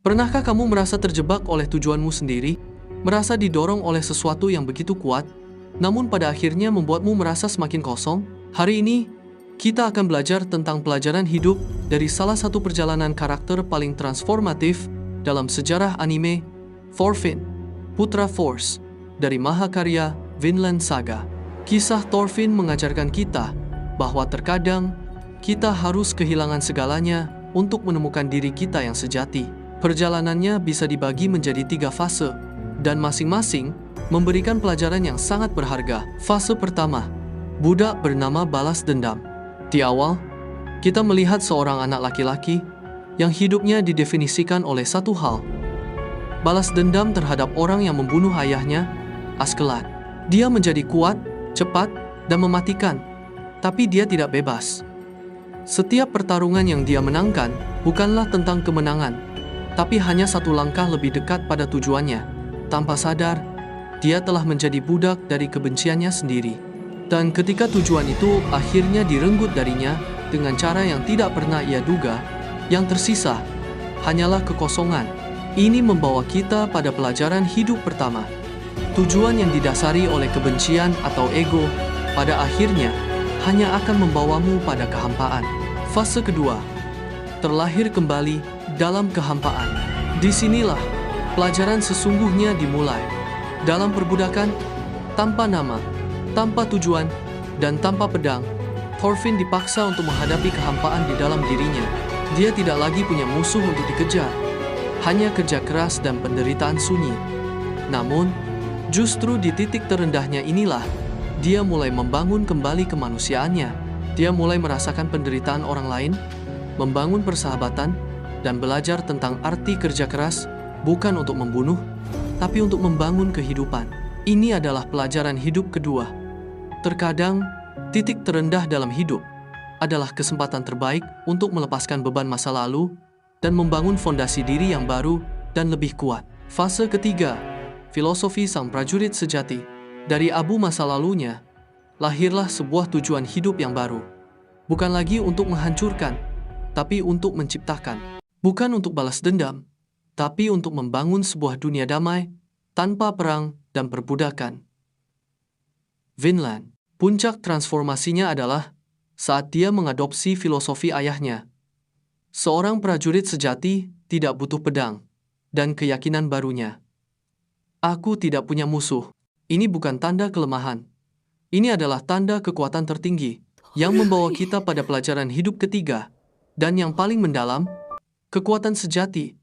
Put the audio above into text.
Pernahkah kamu merasa terjebak oleh tujuanmu sendiri? Merasa didorong oleh sesuatu yang begitu kuat, namun pada akhirnya membuatmu merasa semakin kosong? Hari ini, kita akan belajar tentang pelajaran hidup dari salah satu perjalanan karakter paling transformatif dalam sejarah anime, Thorfinn, Putra Force, dari mahakarya Vinland Saga. Kisah Thorfinn mengajarkan kita bahwa terkadang kita harus kehilangan segalanya untuk menemukan diri kita yang sejati. Perjalanannya bisa dibagi menjadi 3 fase, dan masing-masing memberikan pelajaran yang sangat berharga. Fase pertama, budak bernama balas dendam. Di awal, kita melihat seorang anak laki-laki yang hidupnya didefinisikan oleh satu hal: balas dendam terhadap orang yang membunuh ayahnya, Askeladd. Dia menjadi kuat, cepat, dan mematikan, tapi dia tidak bebas. Setiap pertarungan yang dia menangkan bukanlah tentang kemenangan, tapi hanya satu langkah lebih dekat pada tujuannya. Tanpa sadar, dia telah menjadi budak dari kebenciannya sendiri. Dan ketika tujuan itu akhirnya direnggut darinya dengan cara yang tidak pernah ia duga, yang tersisa hanyalah kekosongan. Ini membawa kita pada pelajaran hidup pertama. Tujuan yang didasari oleh kebencian atau ego pada akhirnya hanya akan membawamu pada kehampaan. Fase kedua, terlahir kembali dalam kehampaan. Disinilah pelajaran sesungguhnya dimulai. Dalam perbudakan, tanpa nama, tanpa tujuan, dan tanpa pedang, Thorfinn dipaksa untuk menghadapi kehampaan di dalam dirinya. Dia tidak lagi punya musuh untuk dikejar, hanya kerja keras dan penderitaan sunyi. Namun, justru di titik terendahnya inilah, dia mulai membangun kembali kemanusiaannya. Dia mulai merasakan penderitaan orang lain, membangun persahabatan, dan belajar tentang arti kerja keras, bukan untuk membunuh, tapi untuk membangun kehidupan. Ini adalah pelajaran hidup kedua. Terkadang, titik terendah dalam hidup adalah kesempatan terbaik untuk melepaskan beban masa lalu dan membangun fondasi diri yang baru dan lebih kuat. Fase ketiga, filosofi sang prajurit sejati. Dari abu masa lalunya, lahirlah sebuah tujuan hidup yang baru. Bukan lagi untuk menghancurkan, tapi untuk menciptakan. Bukan untuk balas dendam, tapi untuk membangun sebuah dunia damai tanpa perang dan perbudakan. Vinland. Puncak transformasinya adalah saat dia mengadopsi filosofi ayahnya. Seorang prajurit sejati tidak butuh pedang dan keyakinan barunya. Aku tidak punya musuh. Ini bukan tanda kelemahan. Ini adalah tanda kekuatan tertinggi yang membawa kita pada pelajaran hidup ketiga dan yang paling mendalam, kekuatan sejati